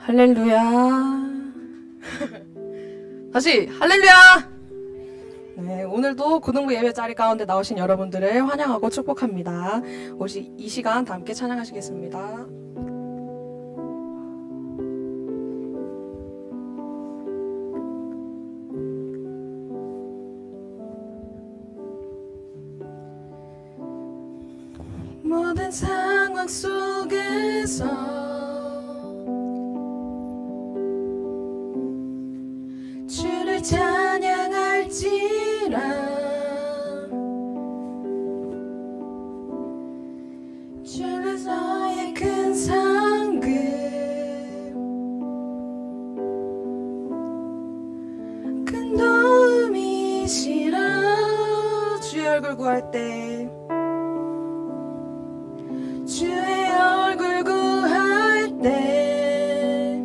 할렐루야. 다시 할렐루야. 네, 오늘도 고등부 예배 자리 가운데 나오신 여러분들을 환영하고 축복합니다. 오시 이 시간 다 함께 찬양하시겠습니다. 모든 상황 속에서 주를 찬양할지라. 주는 너의 큰 상급 큰 도움이시라. 주의 얼굴 구할 때 주의 얼굴 구할 때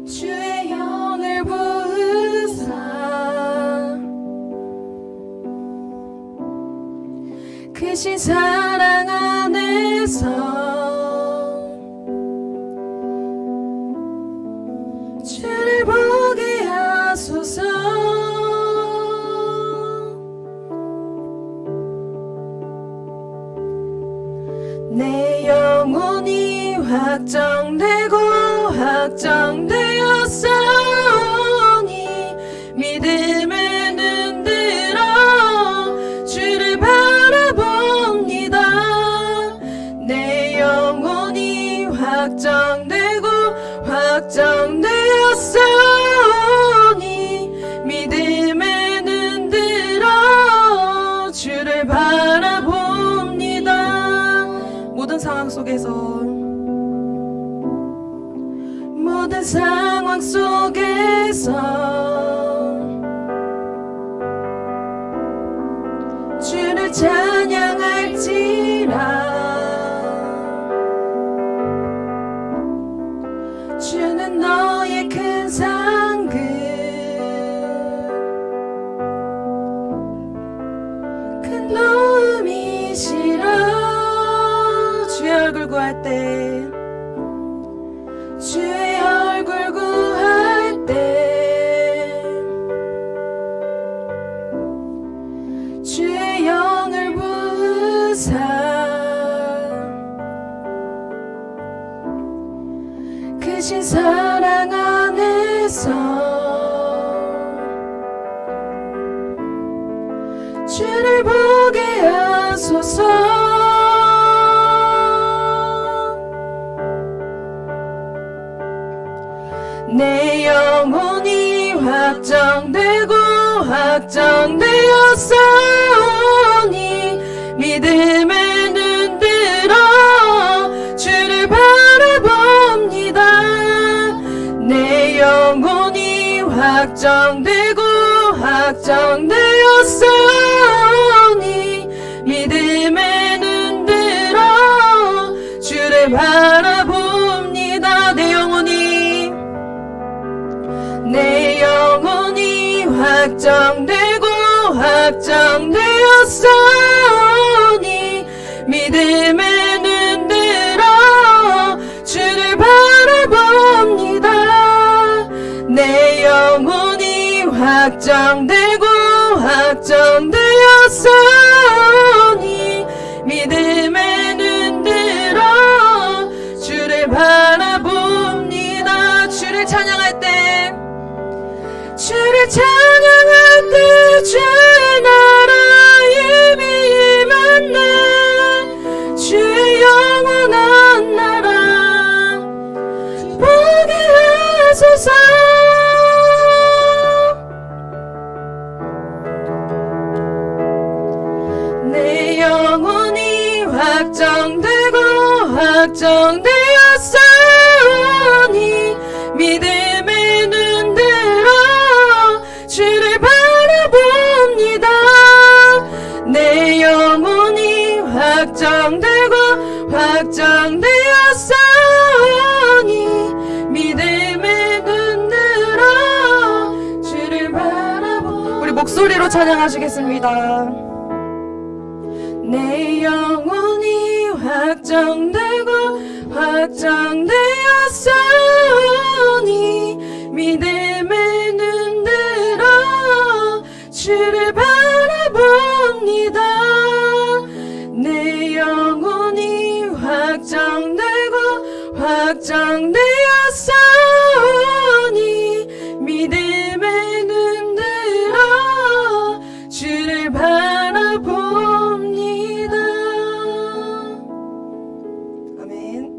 주의 영을 부으사 크신 사랑 안에서 주를 보게 하소서. 내 영혼이 확정되고 확정되었사오니 믿음의 눈 들어 주를 바라봅니다. 내 영혼이 확정되고 확정되었사오니 믿음의 눈 들어 주를 바라봅니다. 모든 상황 속에서 모든 상황 속에서 주를 찬양할지라. 주는 너의 큰 상급 큰 도움이시라. 주의 얼굴 구할 때 주의 얼굴 구할 때 주의 영을 부으사 크신 사랑 안에서 주를 보게 하소서. 내 영혼이 확정되고 확정되었사오니 믿음의 눈 들어 주를 바라봅니다. 내 영혼이 확정되고 확정되었사오니 믿음의 눈 들어 주를 바라봅니다. 내 영혼이 확정되고 확정되었사오니 믿음의 눈 들어 주를 바라봅니다. 내 영혼이 확정되고 확정되었사오니 믿음의 눈 들어 주를 바라봅니다. 주를 찬양할 때 주를 찬양할 때 주의 나라에 임한 날 주의 영원한 나라 보게 하소서. 내 영혼이 확정되고 확정되었사오니 믿음의 눈 들어 주를 바라봅니다. 내 영혼이 확정되고 확정되었사오니 믿음의 눈 들어 주를 바라봅니다. 우리 목소리로 찬양하시겠습니다. 내 영혼이 확정되고 확정되었사오니 믿음의 눈 들어 주를 바라봅니다. 내 영혼이 확정되었사오니 믿음의 눈 들어 주를 바라봅니다. 아멘.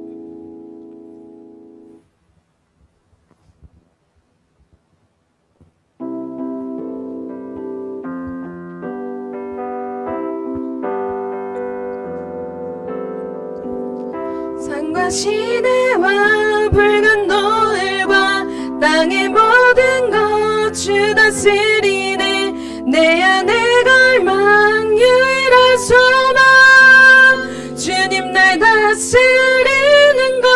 산과 시내와 붉은 노을과 땅의 모든 것 주 다스리네. 내 안에 갈망 유일한 소망 주님 날 다스리는 것.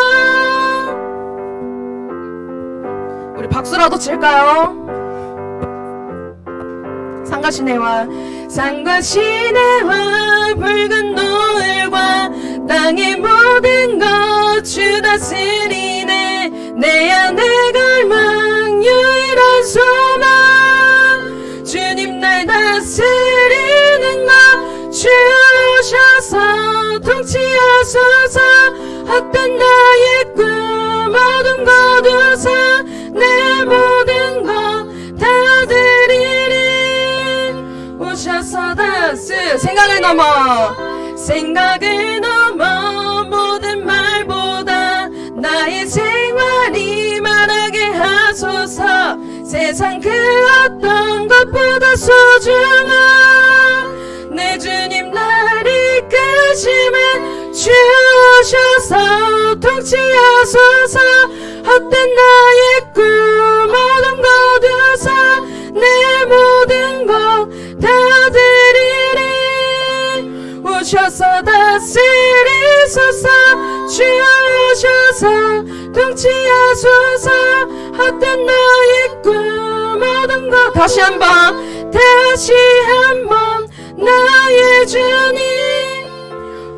우리 박수라도 칠까요? 산과 시내와 붉은 노을과 땅의 모든 것 주 다스리네. 내 안에 갈망 유일한 소망 주님 날 다스리는 것. 주 오셔서 통치하소서. 헛된 나의 꿈 모든 것 우사 내 모든 것 다 드리리. 오셔서 생각을 넘어 모든 말보다 나의 생활이 말하게 하소서. 세상 그 어떤 것보다 소중한 내 주님 날 이끄시면 주 오셔서 통치하소서. 헛된 나의 꿈 모든 것 우사 내 모든 것 다 드리리. 오셔서 다스리소서. 주 오셔서 통치하소서. 헛된 나의 꿈 모든 것 다시 한번 나의 주님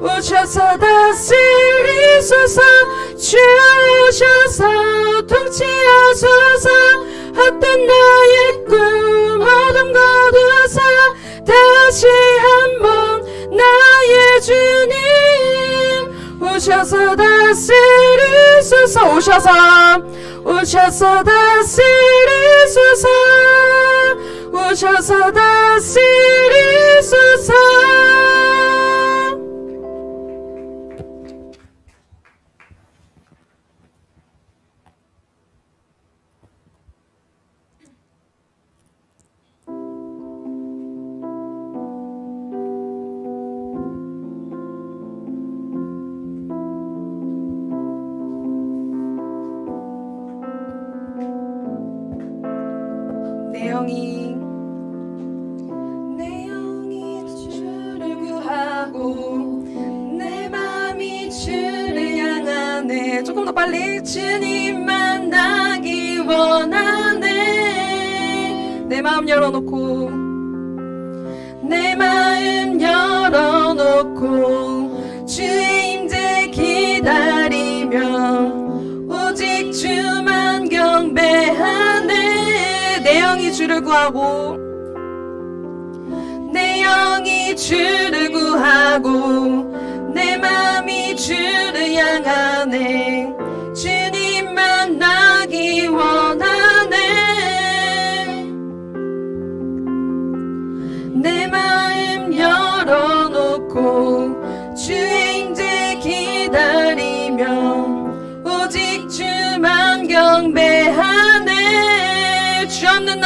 오셔서 다스리소서. 주 오셔서 통치하소서. 헛된 나의 꿈 모든 것 우사 다시 한번 나의 주님 오셔서 다스리소서. 오셔서 다스리소서. 오셔서 다스리소서. 내 영이 주를 구하고 내 마음이 주를 향하네. 조금 더 빨리. 주님 만나기 원하네. 내 마음 열어놓고 주의 임재 기다리며 오직 주만 경배하네. 내 영이 주를 구하고 내 마음이 주를 향하네. 주님 만나기 원하네. 내 마음 열어놓고 주의 임재 기다리며 오직 주만 경배하네. 주 없는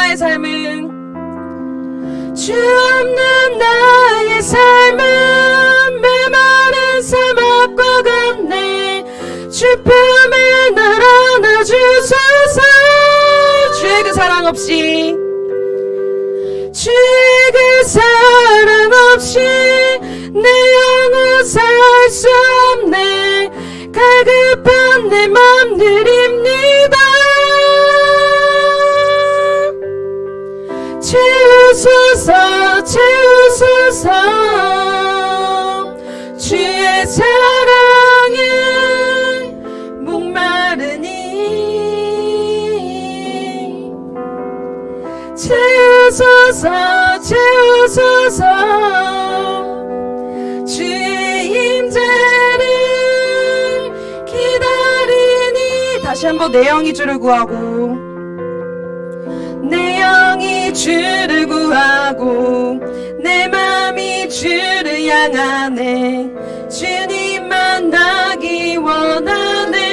나의 삶은 메마른 사막과 같네. 주 품에 날 안아주소서. 주의 그 사랑 없이 내 영혼 살 수 없네. 갈급한 내 맘 드립니다. 채우소서. 주의 사랑에 채우소서 채우소서 주의 임재를 기다리니. 다시 한번 내 영이 주를 구하고 내 영이 주를 구하고 내 맘이 주를 향하네. 주님 만나기 원하네.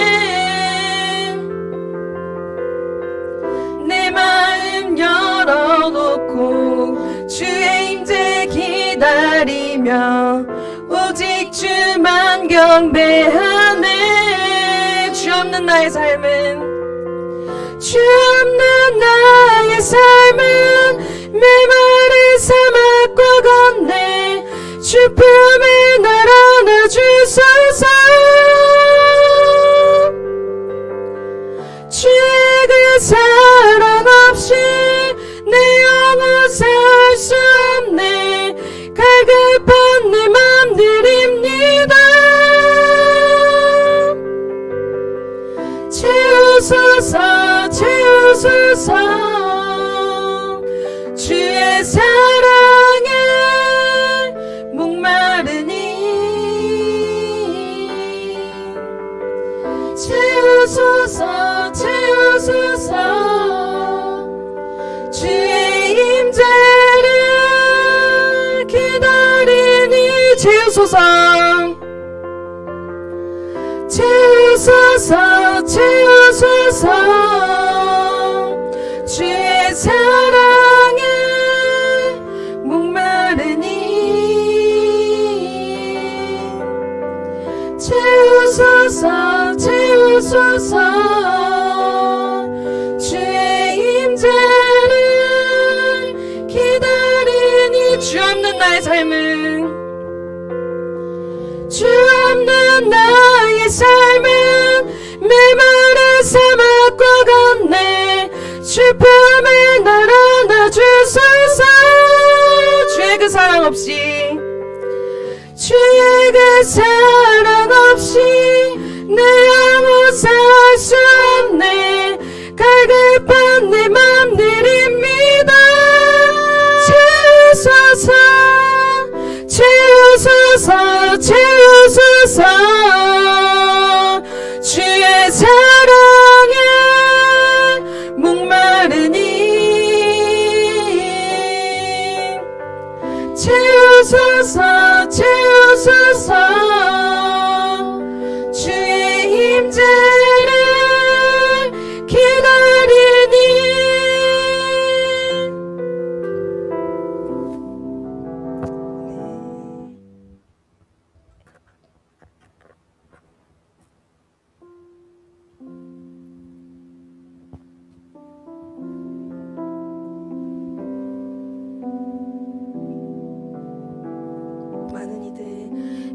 내 마음 열어놓고 주의 임재 기다리며 오직 주만 경배하네. 주 없는 나의 삶은 주 없는 나의 삶은 메마른 사막과 같네. 주 품에 날 안아주소서. 주의 그 사랑 없이 내 영혼 살 수 없네. 갈급한 내 맘들입니다. 채우소서 채우소서 주의 사랑에 목마르니. 채우소서 채우소서 주의 임재를 기다리니. 채우소서 채우소서 채우소서 주의 사랑에 목마르니. 채우소서 채우소서 주의 임재를 기다리니. 주 없는 나의 삶은 주 없는 나의 삶은 메마른 사막과 같네. 주 품에 날 안아주소서. 주의 그 사랑 없이 주의 그 사랑 없이 내 영혼 살 수 없네. 갈급한 내 맘들입니다. 채우소서 채우소서 채우소서 주의 사랑에 목마르니. 채우소서 채우소서 주의 임재를 기다리니.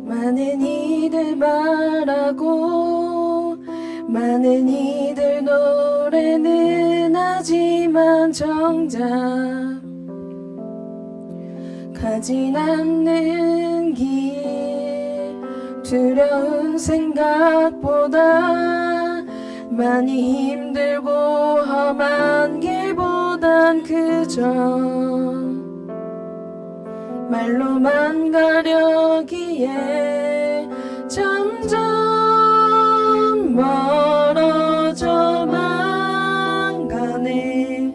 많은 이들 말하고 많은 이들 노래는 하지만 정작 가진 않는 길 두려운 생각보다 많이 힘들고 험한 길보단 그저 말로만 가려기에 점점 멀어져만 가네.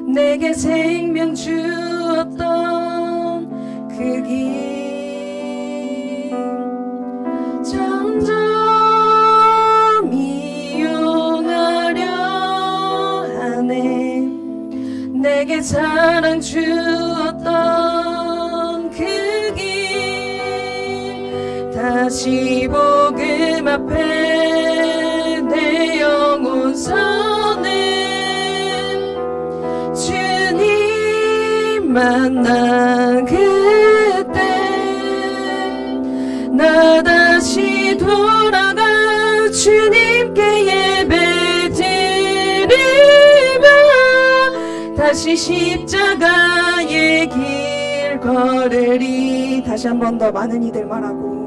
내게 생명 주었던 그 길 점점 이용하려 하네. 내게 사랑 주었던 그 길 다시 복음 앞에 내 영혼 서는 주님 만난 그때 나 다시 돌아가 주님께 예배 드리며 다시 십자가의 길 걸으리. 다시 한 번 더 많은 이들 말하고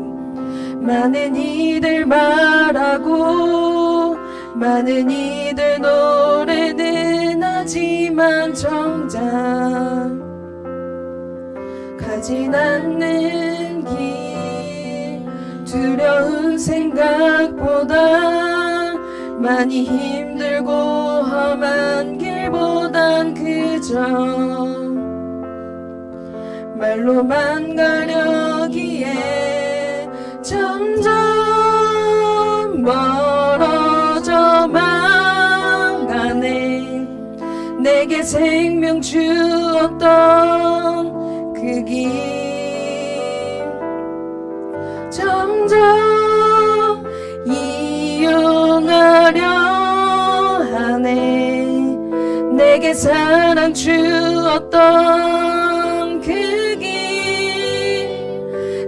많은 이들 말하고 많은 이들 노래는 하지만 정작 가진 않는 길 두려운 생각보다 많이 힘들고 험한 길보단 그저 말로만 가려기에 점점 멀어져만 가네. 내게 생명 주었던 그 길 점점 이용하려 하네. 내게 사랑 주었던 그 길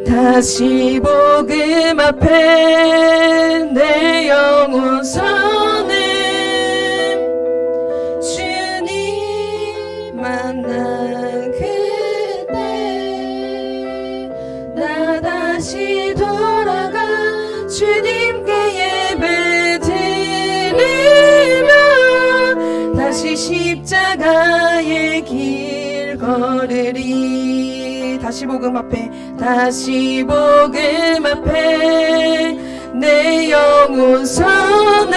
다시 복음 앞에 내 영혼 서는 주님 만난 그때 나 다시 돌아가 주님께 예배 드리며 다시 십자가의 길 걸으리. 다시 복음 앞에 다시 복음 앞에 내 영혼 서는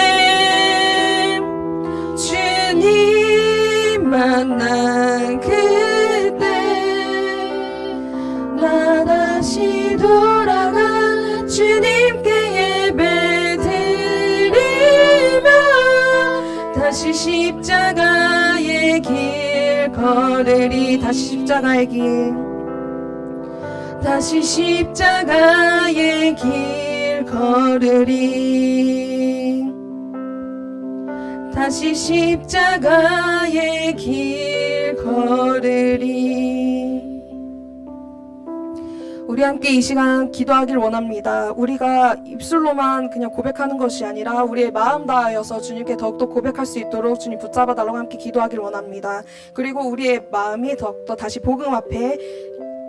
주님 만난 그때 나 다시 돌아가 주님께 예배 드리며 다시 십자가의 길 걸으리. 다시 십자가의 길 다시 십자가의 길 걸으리. 다시 십자가의 길 걸으리. 우리 함께 이 시간 기도하길 원합니다. 우리가 입술로만 그냥 고백하는 것이 아니라 우리의 마음 다하여서 주님께 더욱더 고백할 수 있도록 주님 붙잡아 달라고 함께 기도하길 원합니다. 그리고 우리의 마음이 더욱더 다시 복음 앞에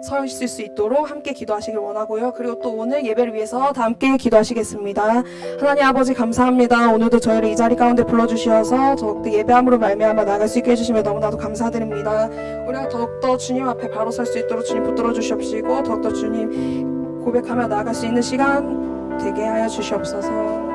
서 있을 수 있도록 함께 기도하시길 원하고요. 그리고 또 오늘 예배를 위해서 다 함께 기도하시겠습니다. 하나님 아버지 감사합니다. 오늘도 저희를 이 자리 가운데 불러주셔서 더욱더 예배함으로 말미암아 나갈 수 있게 해주시며 너무나도 감사드립니다. 우리가 더욱더 주님 앞에 바로 설 수 있도록 주님 붙들어 주시옵시고 더욱더 주님 고백하며 나아갈 수 있는 시간 되게 하여 주시옵소서.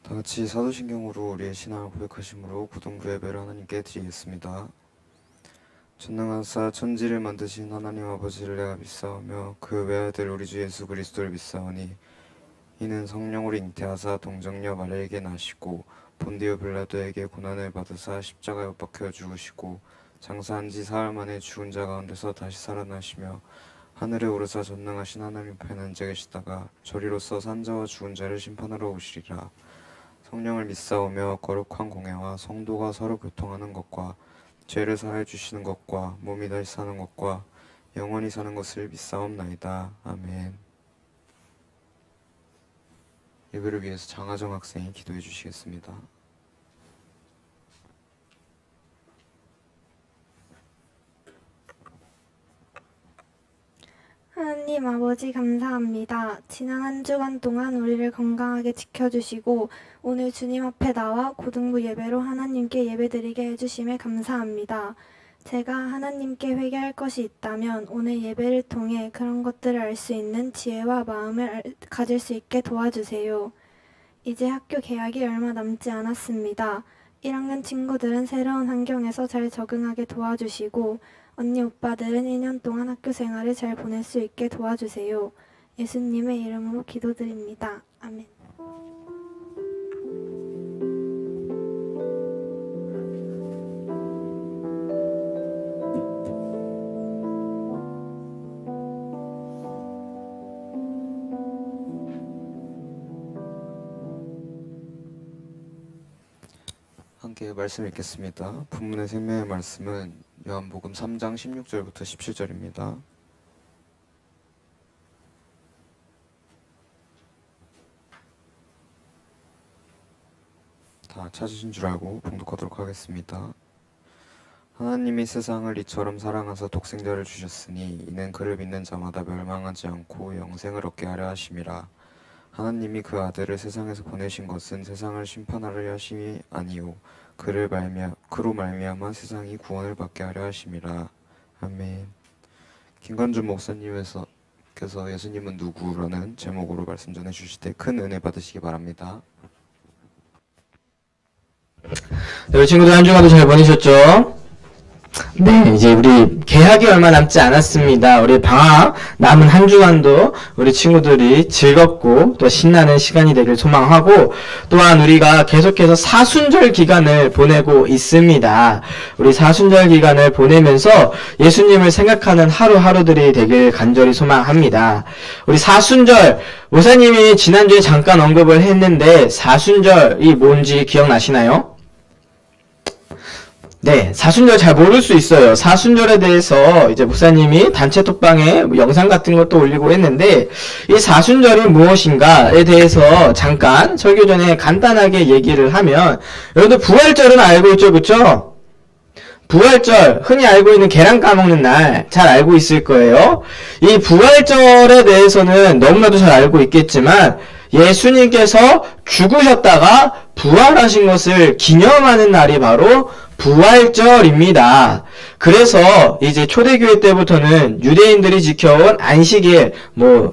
다같이 사도신경으로 우리의 신앙을 고백하심으로 고등부 예배를 하나님께 드리겠습니다. 전능하사 천지를 만드신 하나님 아버지를 내가 믿사오며 그 외아들 우리 주 예수 그리스도를 믿사오니 이는 성령으로 잉태하사 동정녀 마리아에게 나시고 본디오 빌라도에게 고난을 받으사 십자가에 못 박혀 죽으시고 장사한 지 사흘 만에 죽은 자 가운데서 다시 살아나시며 하늘에 오르사 전능하신 하나님 편에 앉아 계시다가 저리로서 산자와 죽은 자를 심판하러 오시리라. 성령을 믿사오며 거룩한 공회와 성도가 서로 교통하는 것과 죄를 사하여 주시는 것과 몸이 다시 사는 것과 영원히 사는 것을 믿사옵나이다. 아멘. 예배를 위해서 장하정 학생이 기도해 주시겠습니다. 하나님 아버지 감사합니다. 지난 한 주간 동안 우리를 건강하게 지켜주시고 오늘 주님 앞에 나와 고등부 예배로 하나님께 예배드리게 해주심에 감사합니다. 제가 하나님께 회개할 것이 있다면 오늘 예배를 통해 그런 것들을 알 수 있는 지혜와 마음을 가질 수 있게 도와주세요. 이제 학교 개학이 얼마 남지 않았습니다. 1학년 친구들은 새로운 환경에서 잘 적응하게 도와주시고 언니 오빠들은 1년 동안 학교 생활을 잘 보낼 수 있게 도와주세요. 예수님의 이름으로 기도드립니다. 아멘. 함께 말씀 읽겠습니다. 본문의 생명의 말씀은 요한복음 3장 16절부터 17절입니다. 다 찾으신 줄 알고 봉독하도록 하겠습니다. 하나님이 세상을 이처럼 사랑하사 독생자를 주셨으니 이는 그를 믿는 자마다 멸망하지 않고 영생을 얻게 하려 하심이라. 하나님이 그 아들을 세상에서 보내신 것은 세상을 심판하려 하심이 아니요 그로 말미암아 세상이 구원을 받게 하려 하심이라. 아멘. 김관준 목사님께서 예수님은 누구라는 제목으로 말씀 전해 주실 때 큰 은혜 받으시기 바랍니다. 네, 우리 친구들 한 주간도 잘 보내셨죠? 네, 이제 우리 개학이 얼마 남지 않았습니다. 우리 방학 남은 한 주간도 우리 친구들이 즐겁고 또 신나는 시간이 되길 소망하고, 또한 우리가 계속해서 사순절 기간을 보내고 있습니다. 우리 사순절 기간을 보내면서 예수님을 생각하는 하루하루들이 되길 간절히 소망합니다. 우리 사순절, 목사님이 지난주에 잠깐 언급을 했는데 사순절이 뭔지 기억나시나요? 네, 사순절 잘 모를 수 있어요. 사순절에 대해서 이제 목사님이 단체 톡방에 영상 같은 것도 올리고 했는데, 이 사순절이 무엇인가에 대해서 잠깐 설교 전에 간단하게 얘기를 하면, 여러분들 부활절은 알고 있죠, 그쵸? 부활절, 흔히 알고 있는 계란 까먹는 날 잘 알고 있을 거예요. 이 부활절에 대해서는 너무나도 잘 알고 있겠지만, 예수님께서 죽으셨다가 부활하신 것을 기념하는 날이 바로 부활절입니다. 그래서 이제 초대교회 때부터는 유대인들이 지켜온 안식일,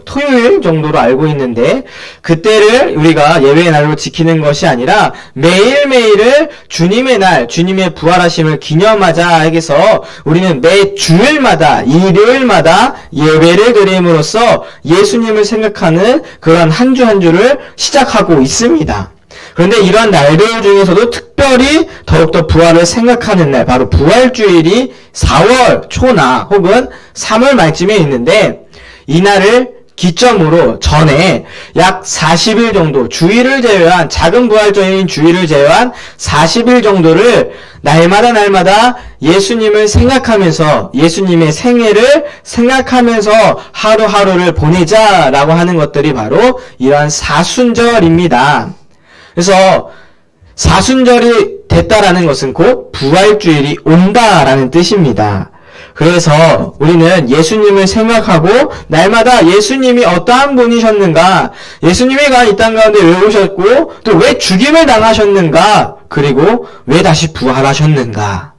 토요일 정도로 알고 있는데, 그때를 우리가 예배의 날로 지키는 것이 아니라 매일매일을 주님의 날, 주님의 부활하심을 기념하자 해서 우리는 매 주일마다, 일요일마다 예배를 드림으로써 예수님을 생각하는 그런 한 주 한 주를 시작하고 있습니다. 그런데 이런 날들 중에서도 특별히 더욱더 부활을 생각하는 날, 바로 부활주일이 4월 초나 혹은 3월 말쯤에 있는데, 이 날을 기점으로 전에 약 40일 정도, 주일을 제외한, 작은 부활절인 주일을 제외한 40일 정도를 날마다 예수님을 생각하면서, 예수님의 생애를 생각하면서 하루하루를 보내자라고 하는 것들이 바로 이러한 사순절입니다. 그래서 사순절이 됐다라는 것은 곧 부활주일이 온다라는 뜻입니다. 그래서 우리는 예수님을 생각하고 날마다 예수님이 어떠한 분이셨는가, 예수님이 이 땅 가운데 왜 오셨고 또 왜 죽임을 당하셨는가, 그리고 왜 다시 부활하셨는가,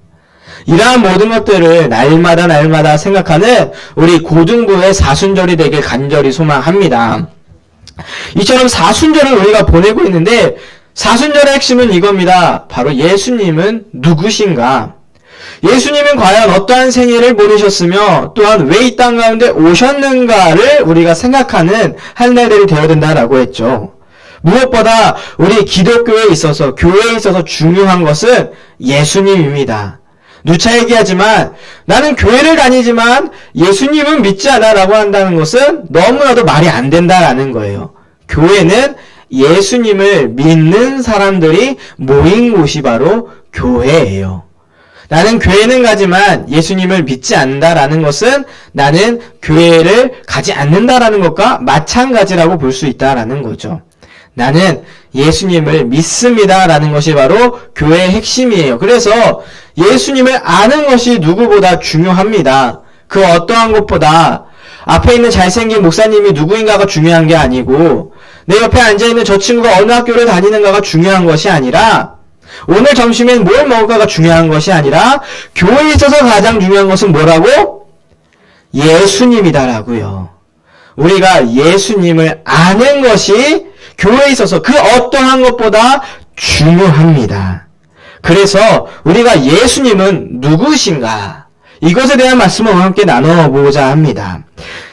이러한 모든 것들을 날마다 생각하는 우리 고등부의 사순절이 되길 간절히 소망합니다. 이처럼 사순절을 우리가 보내고 있는데, 사순절의 핵심은 이겁니다. 바로 예수님은 누구신가? 예수님은 과연 어떠한 생애를 보내셨으며 또한 왜 이 땅 가운데 오셨는가를 우리가 생각하는 한 날들이 되어야 된다라고 했죠. 무엇보다 우리 기독교에 있어서, 교회에 있어서 중요한 것은 예수님입니다. 누차 얘기하지만 나는 교회를 다니지만 예수님은 믿지 않아 라고 한다는 것은 너무나도 말이 안 된다라는 거예요. 교회는 예수님을 믿는 사람들이 모인 곳이 바로 교회예요. 나는 교회는 가지만 예수님을 믿지 않는다라는 것은 나는 교회를 가지 않는다라는 것과 마찬가지라고 볼 수 있다라는 거죠. 나는 예수님을 믿습니다라는 것이 바로 교회의 핵심이에요. 그래서 예수님을 아는 것이 누구보다 중요합니다. 그 어떠한 것보다 앞에 있는 잘생긴 목사님이 누구인가가 중요한 게 아니고, 내 옆에 앉아있는 저 친구가 어느 학교를 다니는가가 중요한 것이 아니라, 오늘 점심엔 뭘 먹을까가 중요한 것이 아니라, 교회에 있어서 가장 중요한 것은 뭐라고? 예수님이다라고요. 우리가 예수님을 아는 것이 교회에 있어서 그 어떠한 것보다 중요합니다. 그래서 우리가 예수님은 누구신가? 이것에 대한 말씀을 함께 나눠보고자 합니다.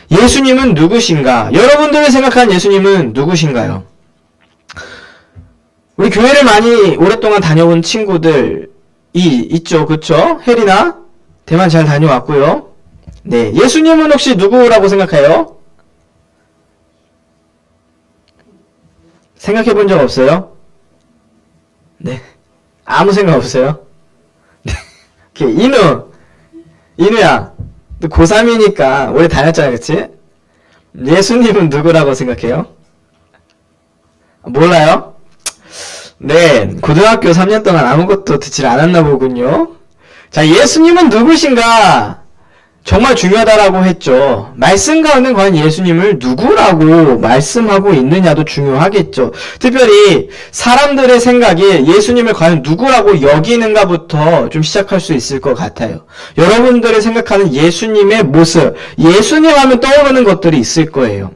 예수님은 누구신가? 여러분들이 생각하는 예수님은 누구신가요? 우리 교회를 많이 오랫동안 다녀온 친구들이 있죠. 그쵸? 혜리나? 대만 잘 다녀왔고요. 네. 예수님은 혹시 누구라고 생각해요? 생각해 본 적 없어요? 네. 아무 생각 없어요? 네. 인우야. 너 고3이니까 오래 다녔잖아, 그치? 예수님은 누구라고 생각해요? 몰라요? 네, 고등학교 3년 동안 아무것도 듣질 않았나 보군요. 자, 예수님은 누구신가? 정말 중요하다라고 했죠. 말씀 가운데 과연 예수님을 누구라고 말씀하고 있느냐도 중요하겠죠. 특별히 사람들의 생각이 예수님을 과연 누구라고 여기는가부터 좀 시작할 수 있을 것 같아요. 여러분들이 생각하는 예수님의 모습, 예수님 하면 떠오르는 것들이 있을 거예요.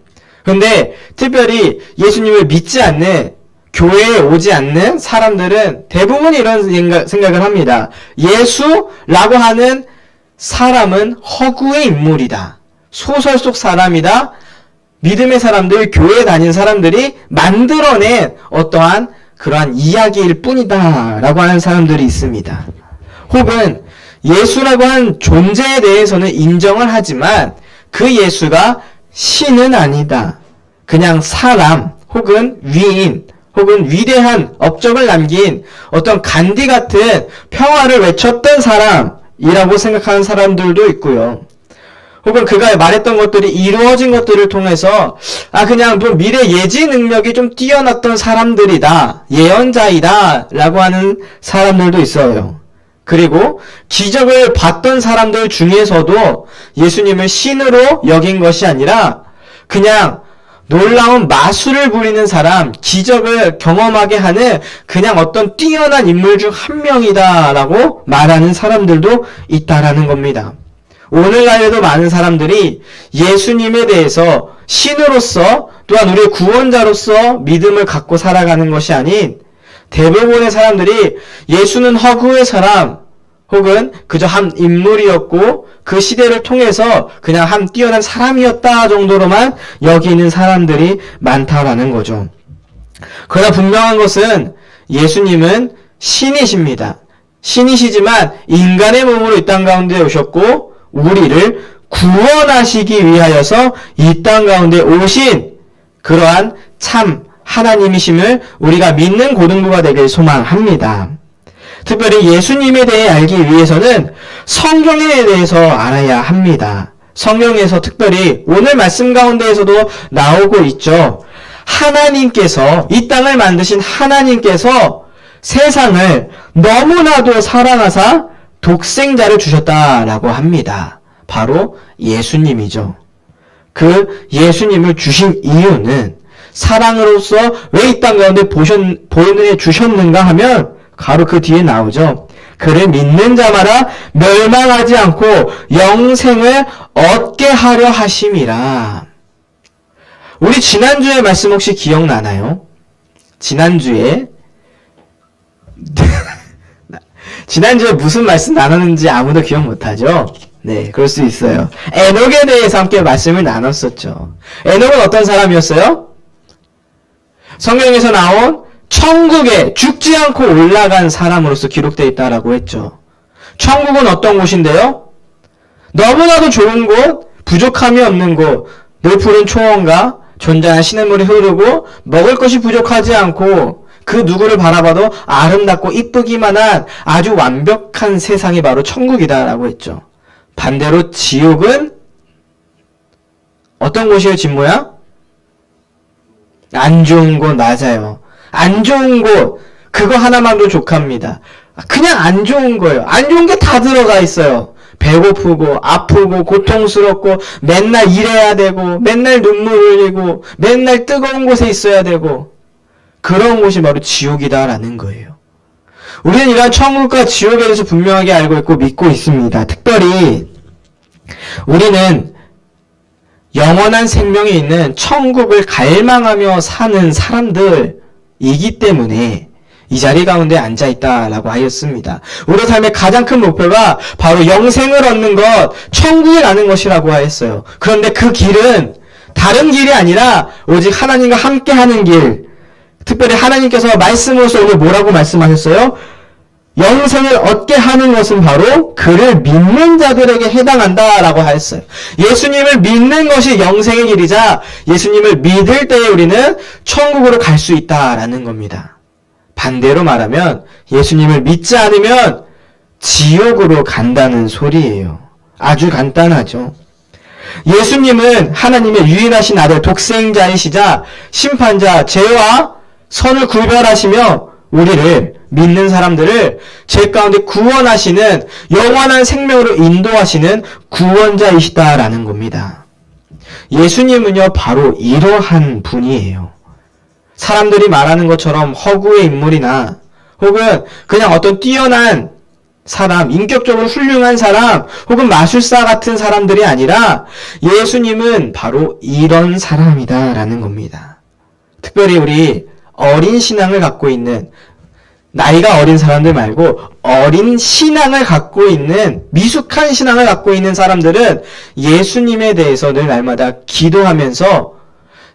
근데 특별히 예수님을 믿지 않는, 교회에 오지 않는 사람들은 대부분 이런 생각을 합니다. 예수라고 하는 사람은 허구의 인물이다. 소설 속 사람이다. 믿음의 사람들, 교회에 다니는 사람들이 만들어낸 어떠한 그러한 이야기일 뿐이다 라고 하는 사람들이 있습니다. 혹은 예수라고 하는 존재에 대해서는 인정을 하지만 그 예수가 신은 아니다. 그냥 사람 혹은 위인 혹은 위대한 업적을 남긴 어떤 간디 같은 평화를 외쳤던 사람이라고 생각하는 사람들도 있고요. 혹은 그가 말했던 것들이 이루어진 것들을 통해서 그냥 좀 미래 예지 능력이 좀 뛰어났던 사람들이다, 예언자이다 라고 하는 사람들도 있어요. 그리고 기적을 봤던 사람들 중에서도 예수님을 신으로 여긴 것이 아니라 그냥 놀라운 마술을 부리는 사람, 기적을 경험하게 하는 그냥 어떤 뛰어난 인물 중 한 명이다 라고 말하는 사람들도 있다라는 겁니다. 오늘날에도 많은 사람들이 예수님에 대해서 신으로서 또한 우리의 구원자로서 믿음을 갖고 살아가는 것이 아닌 대부분의 사람들이 예수는 허구의 사람 혹은 그저 한 인물이었고 그 시대를 통해서 그냥 한 뛰어난 사람이었다 정도로만 여기는 사람들이 많다라는 거죠. 그러나 분명한 것은 예수님은 신이십니다. 신이시지만 인간의 몸으로 이 땅 가운데 오셨고 우리를 구원하시기 위하여서 이 땅 가운데 오신 그러한 참 하나님이심을 우리가 믿는 고등부가 되길 소망합니다. 특별히 예수님에 대해 알기 위해서는 성경에 대해서 알아야 합니다. 성경에서 특별히 오늘 말씀 가운데에서도 나오고 있죠. 하나님께서, 이 땅을 만드신 하나님께서 세상을 너무나도 사랑하사 독생자를 주셨다라고 합니다. 바로 예수님이죠. 그 예수님을 주신 이유는 사랑으로서 왜 이 땅 가운데 보내주셨는가 하면 바로 그 뒤에 나오죠. 그를 믿는 자마다 멸망하지 않고 영생을 얻게 하려 하심이라. 우리 지난주에 말씀 혹시 기억나나요? 지난주에 무슨 말씀 나눴는지 아무도 기억 못하죠? 네, 그럴 수 있어요. 에녹에 대해서 함께 말씀을 나눴었죠. 에녹은 어떤 사람이었어요? 성경에서 나온 천국에 죽지 않고 올라간 사람으로서 기록되어 있다라고 했죠. 천국은 어떤 곳인데요? 너무나도 좋은 곳, 부족함이 없는 곳, 늘 푸른 초원과 존재한 시냇물이 흐르고 먹을 것이 부족하지 않고 그 누구를 바라봐도 아름답고 이쁘기만 한 아주 완벽한 세상이 바로 천국이다라고 했죠. 반대로 지옥은 어떤 곳이에요, 진모야? 안 좋은 곳, 맞아요. 안 좋은 곳, 그거 하나만도 족합니다. 그냥 안 좋은 거예요. 안 좋은 게 다 들어가 있어요. 배고프고 아프고 고통스럽고 맨날 일해야 되고 맨날 눈물 흘리고 맨날 뜨거운 곳에 있어야 되고 그런 곳이 바로 지옥이다라는 거예요. 우리는 이러한 천국과 지옥에 대해서 분명하게 알고 있고 믿고 있습니다. 특별히 우리는 영원한 생명이 있는 천국을 갈망하며 사는 사람들이기 때문에 이 자리 가운데 앉아있다라고 하였습니다. 우리 삶의 가장 큰 목표가 바로 영생을 얻는 것, 천국에 가는 것이라고 하였어요. 그런데 그 길은 다른 길이 아니라 오직 하나님과 함께하는 길, 특별히 하나님께서 말씀으로서 오늘 뭐라고 말씀하셨어요? 영생을 얻게 하는 것은 바로 그를 믿는 자들에게 해당한다라고 하였어요. 예수님을 믿는 것이 영생의 길이자 예수님을 믿을 때에 우리는 천국으로 갈 수 있다라는 겁니다. 반대로 말하면 예수님을 믿지 않으면 지옥으로 간다는 소리예요. 아주 간단하죠. 예수님은 하나님의 유일하신 아들 독생자이시자 심판자, 죄와 선을 구별하시며 우리를 믿는 사람들을 죄 가운데 구원하시는 영원한 생명으로 인도하시는 구원자이시다라는 겁니다. 예수님은요 바로 이러한 분이에요. 사람들이 말하는 것처럼 허구의 인물이나 혹은 그냥 어떤 뛰어난 사람, 인격적으로 훌륭한 사람 혹은 마술사 같은 사람들이 아니라 예수님은 바로 이런 사람이다라는 겁니다. 특별히 우리 어린 신앙을 갖고 있는, 나이가 어린 사람들 말고 어린 신앙을 갖고 있는, 미숙한 신앙을 갖고 있는 사람들은 예수님에 대해서 늘 날마다 기도하면서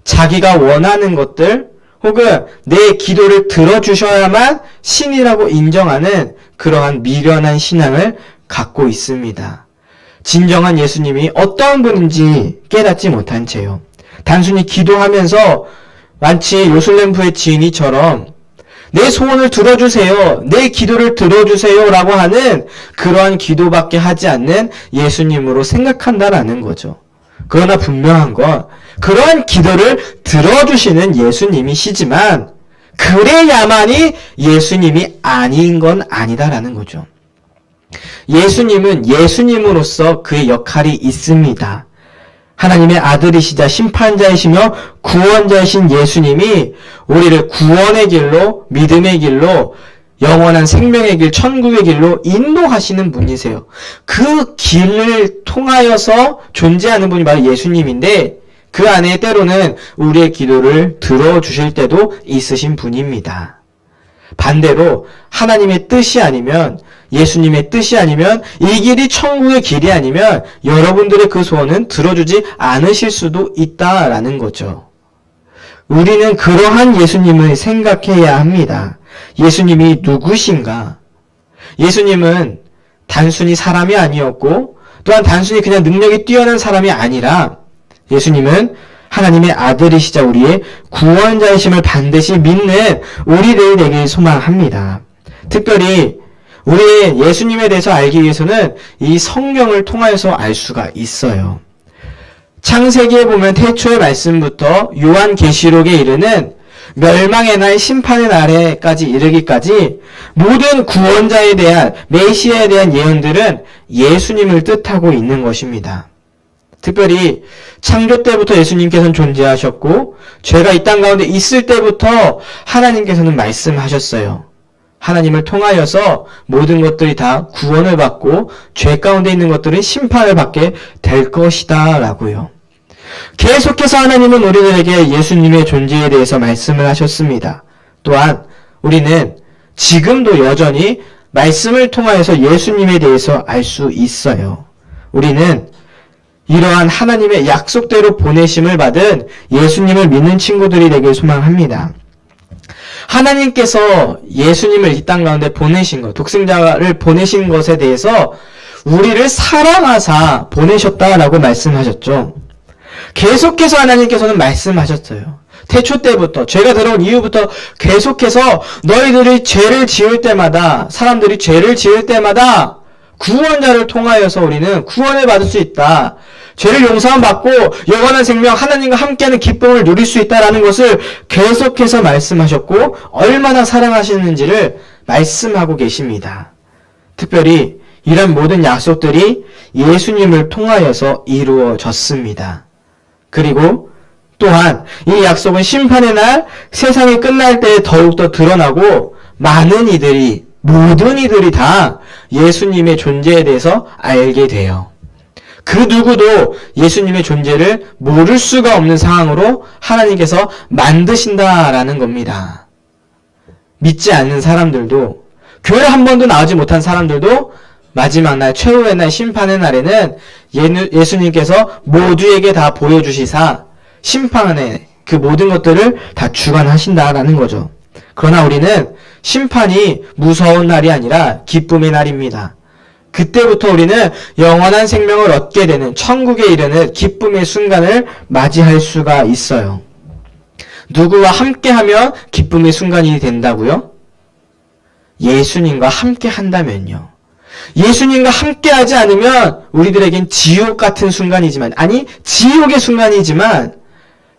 자기가 원하는 것들 혹은 내 기도를 들어주셔야만 신이라고 인정하는 그러한 미련한 신앙을 갖고 있습니다. 진정한 예수님이 어떤 분인지 깨닫지 못한 채요. 단순히 기도하면서 마치 요술램프의 지인이처럼 내 소원을 들어주세요, 내 기도를 들어주세요 라고 하는 그러한 기도밖에 하지 않는 예수님으로 생각한다라는 거죠. 그러나 분명한 건 그러한 기도를 들어주시는 예수님이시지만 그래야만이 예수님이 아닌 건 아니다라는 거죠. 예수님은 예수님으로서 그의 역할이 있습니다. 하나님의 아들이시자 심판자이시며 구원자이신 예수님이 우리를 구원의 길로, 믿음의 길로, 영원한 생명의 길, 천국의 길로 인도하시는 분이세요. 그 길을 통하여서 존재하는 분이 바로 예수님인데 그 안에 때로는 우리의 기도를 들어주실 때도 있으신 분입니다. 반대로 하나님의 뜻이 아니면, 예수님의 뜻이 아니면, 이 길이 천국의 길이 아니면 여러분들의 그 소원은 들어주지 않으실 수도 있다라는 거죠. 우리는 그러한 예수님을 생각해야 합니다. 예수님이 누구신가? 예수님은 단순히 사람이 아니었고 또한 단순히 그냥 능력이 뛰어난 사람이 아니라 예수님은 하나님의 아들이시자 우리의 구원자이심을 반드시 믿는 우리들 되길 소망합니다. 특별히 우리 예수님에 대해서 알기 위해서는 이 성경을 통하여서 알 수가 있어요. 창세기에 보면 태초의 말씀부터 요한계시록에 이르는 멸망의 날, 심판의 날에까지 이르기까지 모든 구원자에 대한, 메시아에 대한 예언들은 예수님을 뜻하고 있는 것입니다. 특별히 창조 때부터 예수님께서는 존재하셨고 죄가 이 땅 가운데 있을 때부터 하나님께서는 말씀하셨어요. 하나님을 통하여서 모든 것들이 다 구원을 받고 죄 가운데 있는 것들은 심판을 받게 될 것이다 라고요. 계속해서 하나님은 우리들에게 예수님의 존재에 대해서 말씀을 하셨습니다. 또한 우리는 지금도 여전히 말씀을 통하여서 예수님에 대해서 알 수 있어요. 우리는 이러한 하나님의 약속대로 보내심을 받은 예수님을 믿는 친구들이 되길 소망합니다. 하나님께서 예수님을 이 땅 가운데 보내신 것, 독생자를 보내신 것에 대해서 우리를 사랑하사 보내셨다라고 말씀하셨죠. 계속해서 하나님께서는 말씀하셨어요. 태초 때부터, 죄가 들어온 이후부터 계속해서 너희들이 죄를 지을 때마다, 사람들이 죄를 지을 때마다 구원자를 통하여서 우리는 구원을 받을 수 있다. 죄를 용서함 받고 영원한 생명, 하나님과 함께하는 기쁨을 누릴 수 있다라는 것을 계속해서 말씀하셨고 얼마나 사랑하시는지를 말씀하고 계십니다. 특별히 이런 모든 약속들이 예수님을 통하여서 이루어졌습니다. 그리고 또한 이 약속은 심판의 날, 세상이 끝날 때 더욱더 드러나고 많은 이들이, 모든 이들이 다 예수님의 존재에 대해서 알게 돼요. 그 누구도 예수님의 존재를 모를 수가 없는 상황으로 하나님께서 만드신다라는 겁니다. 믿지 않는 사람들도, 교회 한 번도 나오지 못한 사람들도 마지막 날, 최후의 날, 심판의 날에는 예수님께서 모두에게 다 보여주시사 심판의 그 모든 것들을 다 주관하신다라는 거죠. 그러나 우리는 심판이 무서운 날이 아니라 기쁨의 날입니다. 그때부터 우리는 영원한 생명을 얻게 되는 천국에 이르는 기쁨의 순간을 맞이할 수가 있어요. 누구와 함께하면 기쁨의 순간이 된다고요? 예수님과 함께 한다면요. 예수님과 함께 하지 않으면 우리들에겐 지옥 같은 순간이지만, 아니 지옥의 순간이지만,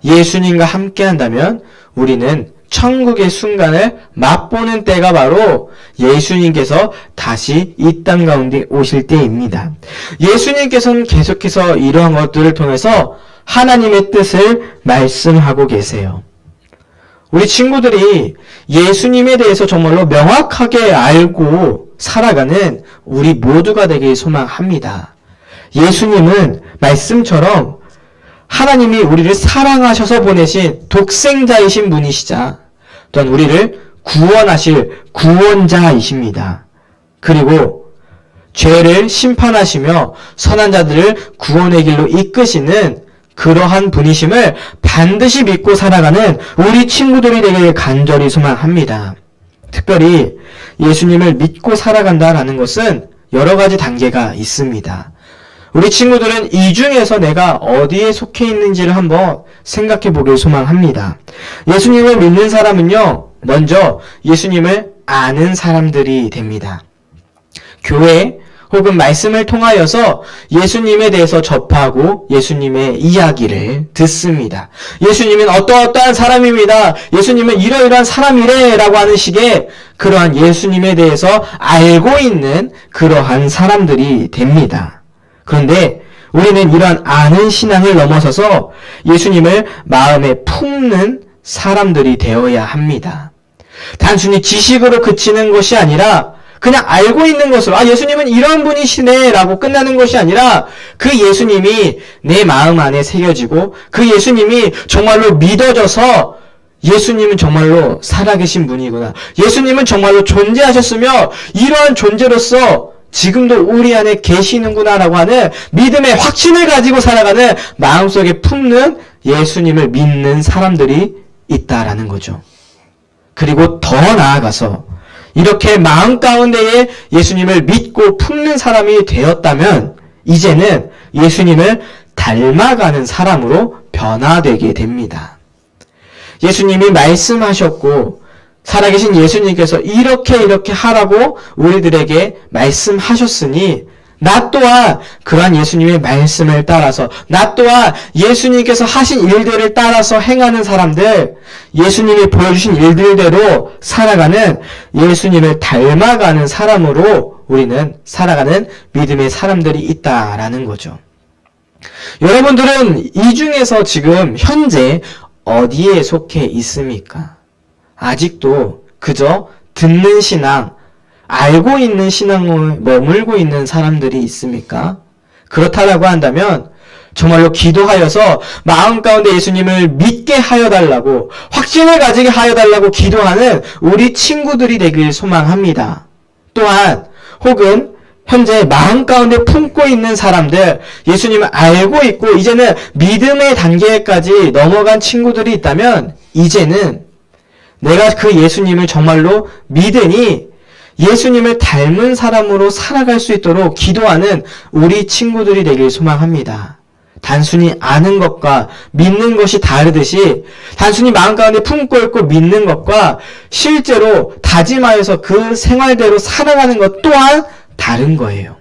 예수님과 함께 한다면 우리는 천국의 순간을 맛보는 때가 바로 예수님께서 다시 이 땅 가운데 오실 때입니다. 예수님께서는 계속해서 이러한 것들을 통해서 하나님의 뜻을 말씀하고 계세요. 우리 친구들이 예수님에 대해서 정말로 명확하게 알고 살아가는 우리 모두가 되길 소망합니다. 예수님은 말씀처럼 하나님이 우리를 사랑하셔서 보내신 독생자이신 분이시자 또한 우리를 구원하실 구원자이십니다. 그리고 죄를 심판하시며 선한 자들을 구원의 길로 이끄시는 그러한 분이심을 반드시 믿고 살아가는 우리 친구들이 되길 간절히 소망합니다. 특별히 예수님을 믿고 살아간다라는 것은 여러 가지 단계가 있습니다. 우리 친구들은 이 중에서 내가 어디에 속해 있는지를 한번 생각해 보길 소망합니다. 예수님을 믿는 사람은요, 먼저 예수님을 아는 사람들이 됩니다. 교회 혹은 말씀을 통하여서 예수님에 대해서 접하고 예수님의 이야기를 듣습니다. 예수님은 어떠한 사람입니다. 예수님은 이러이러한 사람이래 라고 하는 식의 그러한 예수님에 대해서 알고 있는 그러한 사람들이 됩니다. 그런데 우리는 이러한 아는 신앙을 넘어서서 예수님을 마음에 품는 사람들이 되어야 합니다. 단순히 지식으로 그치는 것이 아니라 그냥 알고 있는 것으로 예수님은 이런 분이시네 라고 끝나는 것이 아니라 그 예수님이 내 마음 안에 새겨지고 그 예수님이 정말로 믿어져서 예수님은 정말로 살아계신 분이구나. 예수님은 정말로 존재하셨으며 이러한 존재로서 지금도 우리 안에 계시는구나 라고 하는 믿음의 확신을 가지고 살아가는 마음속에 품는 예수님을 믿는 사람들이 있다라는 거죠. 그리고 더 나아가서 이렇게 마음 가운데에 예수님을 믿고 품는 사람이 되었다면 이제는 예수님을 닮아가는 사람으로 변화되게 됩니다. 예수님이 말씀하셨고 살아계신 예수님께서 이렇게 하라고 우리들에게 말씀하셨으니 나 또한 그러한 예수님의 말씀을 따라서 나 또한 예수님께서 하신 일들을 따라서 행하는 사람들, 예수님이 보여주신 일들대로 살아가는 예수님을 닮아가는 사람으로 우리는 살아가는 믿음의 사람들이 있다라는 거죠. 여러분들은 이 중에서 지금 현재 어디에 속해 있습니까? 아직도 그저 듣는 신앙, 알고 있는 신앙을 머물고 있는 사람들이 있습니까? 그렇다라고 한다면 정말로 기도하여서 마음 가운데 예수님을 믿게 하여달라고, 확신을 가지게 하여달라고 기도하는 우리 친구들이 되길 소망합니다. 또한 혹은 현재 마음 가운데 품고 있는 사람들, 예수님을 알고 있고 이제는 믿음의 단계까지 넘어간 친구들이 있다면 이제는 내가 그 예수님을 정말로 믿으니 예수님을 닮은 사람으로 살아갈 수 있도록 기도하는 우리 친구들이 되길 소망합니다. 단순히 아는 것과 믿는 것이 다르듯이 단순히 마음 가운데 품고 있고 믿는 것과 실제로 다짐하여서 그 생활대로 살아가는 것 또한 다른 거예요.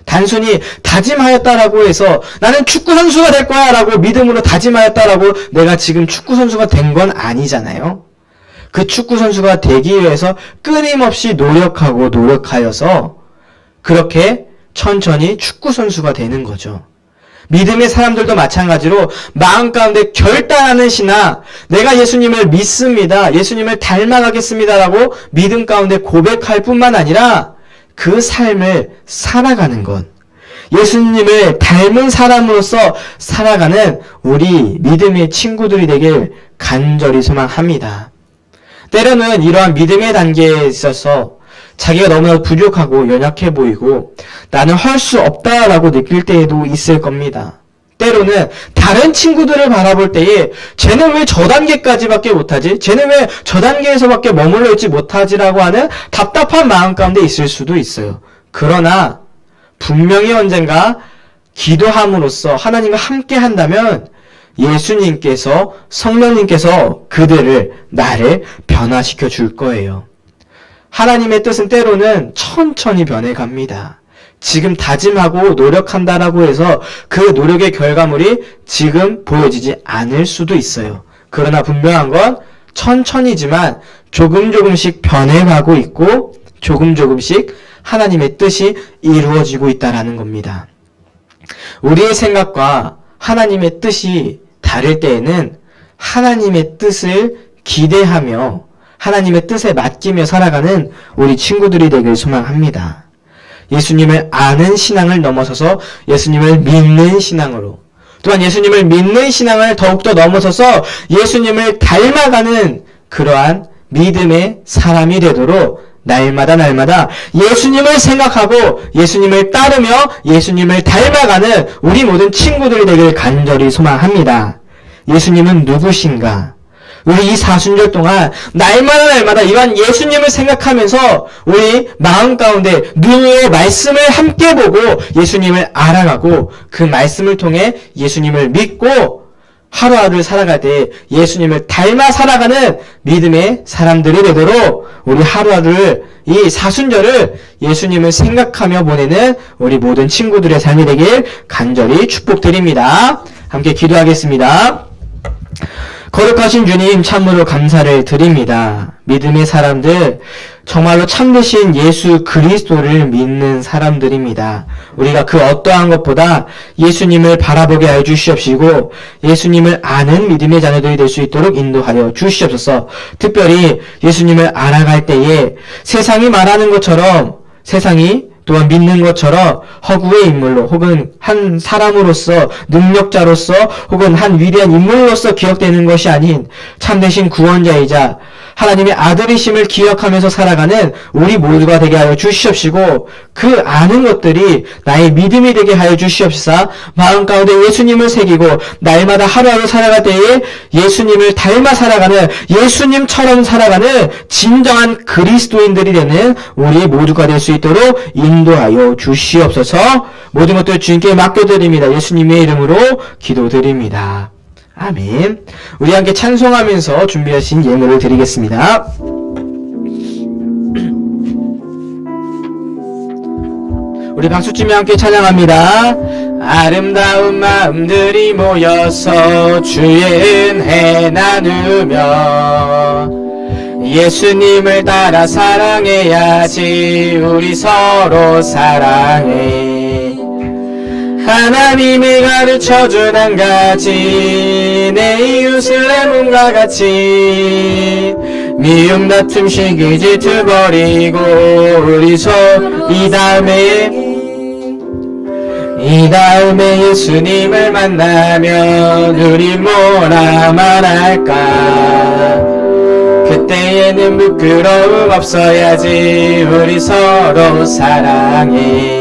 단순히 다짐하였다라고 해서 나는 축구 선수가 될 거야 라고 믿음으로 다짐하였다라고 내가 지금 축구 선수가 된 건 아니잖아요. 그 축구 선수가 되기 위해서 끊임없이 노력하여서 그렇게 천천히 축구 선수가 되는 거죠. 믿음의 사람들도 마찬가지로 마음 가운데 결단하는 신앙, 내가 예수님을 믿습니다. 예수님을 닮아가겠습니다라고 믿음 가운데 고백할 뿐만 아니라 그 삶을 살아가는 것. 예수님을 닮은 사람으로서 살아가는 우리 믿음의 친구들이 되길 간절히 소망합니다. 때로는 이러한 믿음의 단계에 있어서 자기가 너무나 부족하고 연약해 보이고 나는 할 수 없다라고 느낄 때에도 있을 겁니다. 때로는 다른 친구들을 바라볼 때에 쟤는 왜 저 단계까지밖에 못하지? 쟤는 왜 저 단계에서밖에 머물러 있지 못하지라고 하는 답답한 마음 가운데 있을 수도 있어요. 그러나 분명히 언젠가 기도함으로써 하나님과 함께 한다면 예수님께서 성령님께서 그들을 나를 변화시켜 줄 거예요. 하나님의 뜻은 때로는 천천히 변해갑니다. 지금 다짐하고 노력한다라고 해서 그 노력의 결과물이 지금 보여지지 않을 수도 있어요. 그러나 분명한 건 천천히지만 조금씩 변해가고 있고 조금씩 하나님의 뜻이 이루어지고 있다라는 겁니다. 우리의 생각과 하나님의 뜻이 다를 때에는 하나님의 뜻을 기대하며 하나님의 뜻에 맡기며 살아가는 우리 친구들이 되길 소망합니다. 예수님을 아는 신앙을 넘어서서 예수님을 믿는 신앙으로, 또한 예수님을 믿는 신앙을 더욱더 넘어서서 예수님을 닮아가는 그러한 믿음의 사람이 되도록 날마다 예수님을 생각하고 예수님을 따르며 예수님을 닮아가는 우리 모든 친구들이 되길 간절히 소망합니다. 예수님은 누구신가? 우리 이 사순절 동안 날마다 이러한 예수님을 생각하면서 우리 마음 가운데 눈으로 말씀을 함께 보고 예수님을 알아가고 그 말씀을 통해 예수님을 믿고 하루하루를 살아갈 때 예수님을 닮아 살아가는 믿음의 사람들이 되도록 우리 하루하루를 이 사순절을 예수님을 생각하며 보내는 우리 모든 친구들의 삶이 되길 간절히 축복드립니다. 함께 기도하겠습니다. 거룩하신 주님 참으로 감사를 드립니다. 믿음의 사람들 정말로 참되신 예수 그리스도를 믿는 사람들입니다. 우리가 그 어떠한 것보다 예수님을 바라보게 하여 주시옵시고 예수님을 아는 믿음의 자녀들이 될 수 있도록 인도하여 주시옵소서. 특별히 예수님을 알아갈 때에 세상이 말하는 것처럼 세상이 또한 믿는 것처럼 허구의 인물로 혹은 한 사람으로서 능력자로서 혹은 한 위대한 인물로서 기억되는 것이 아닌 참되신 구원자이자 하나님의 아들이심을 기억하면서 살아가는 우리 모두가 되게 하여 주시옵시고 그 아는 것들이 나의 믿음이 되게 하여 주시옵시사 마음 가운데 예수님을 새기고 날마다 하루하루 살아갈 때에 예수님을 닮아 살아가는 예수님처럼 살아가는 진정한 그리스도인들이 되는 우리 모두가 될 수 있도록 인도하여 주시옵소서. 모든 것들 주님께 맡겨드립니다. 예수님의 이름으로 기도드립니다. 아멘. 우리 함께 찬송하면서 준비하신 예물을 드리겠습니다. 우리 박수치며 함께 찬양합니다. 아름다운 마음들이 모여서 주의 은혜 나누며 예수님을 따라 사랑해야지. 우리 서로 사랑해. 하나님이 가르쳐준 한 가지, 내 이웃을 내 몸과 같이 미움 다툼 시기 질투 버리고 우리 이 다음에 예수님을 만나면 우리 뭐라 말할까. 그때에는 부끄러움 없어야지. 우리 서로 사랑해.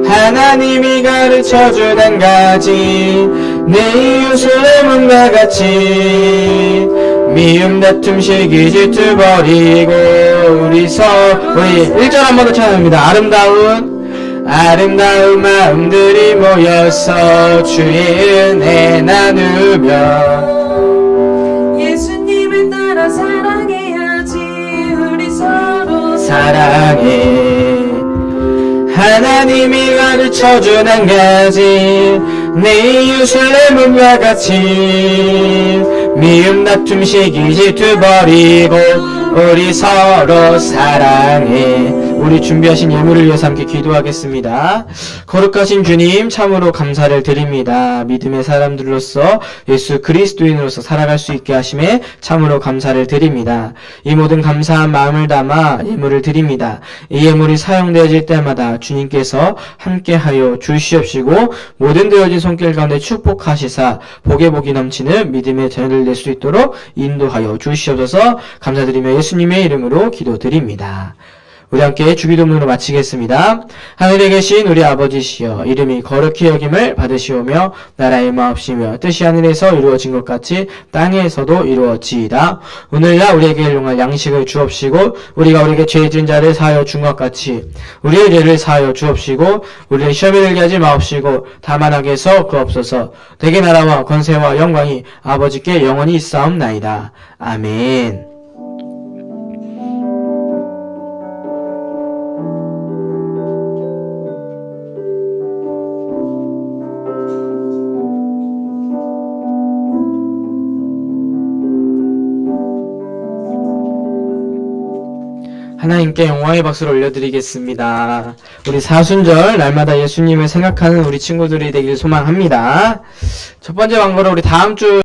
하나님이 가르쳐준 한 가지, 내 이웃을 내 몸과 같이 미움 다툼 시기 질투 버리고 우리 1절 한 번 더 찬양합니다. 아름다운 마음들이 모여서 주의 은혜 나누며 예수님을 따라 사랑해야지. 우리 서로 사랑해. 하나님이 가르쳐준 한 가지, 내 이웃을 내 몸과 같이 미움 다툼 시기 질투 버리고 우리 서로 사랑해. 우리 준비하신 예물을 위해서 함께 기도하겠습니다. 거룩하신 주님, 참으로 감사를 드립니다. 믿음의 사람들로서 예수 그리스도인으로서 살아갈 수 있게 하심에 참으로 감사를 드립니다. 이 모든 감사한 마음을 담아 예물을 드립니다. 이 예물이 사용되어질 때마다 주님께서 함께하여 주시옵시고 모든 되어진 손길 가운데 축복하시사 복에 복이 넘치는 믿음의 자녀들 될 수 있도록 인도하여 주시옵소서. 감사드리며 예수님의 이름으로 기도드립니다. 우리 함께 주기도문으로 마치겠습니다. 하늘에 계신 우리 아버지시여, 이름이 거룩히 여김을 받으시오며 나라의 마옵시며 뜻이 하늘에서 이루어진 것 같이 땅에서도 이루어지이다. 오늘날 우리에게 일용할 양식을 주옵시고 우리가 우리에게 죄 지은 자를 사하여 준 것 같이 우리의 죄를 사하여 주옵시고 우리를 시험에 들게 하지 마옵시고 다만 악에서 구하옵소서. 대개 나라와 권세와 영광이 아버지께 영원히 있사옵나이다. 아멘. 하나님께 영광의 박수를 올려드리겠습니다. 우리 사순절 날마다 예수님을 생각하는 우리 친구들이 되길 소망합니다. 첫 번째 광고로 우리 다음 주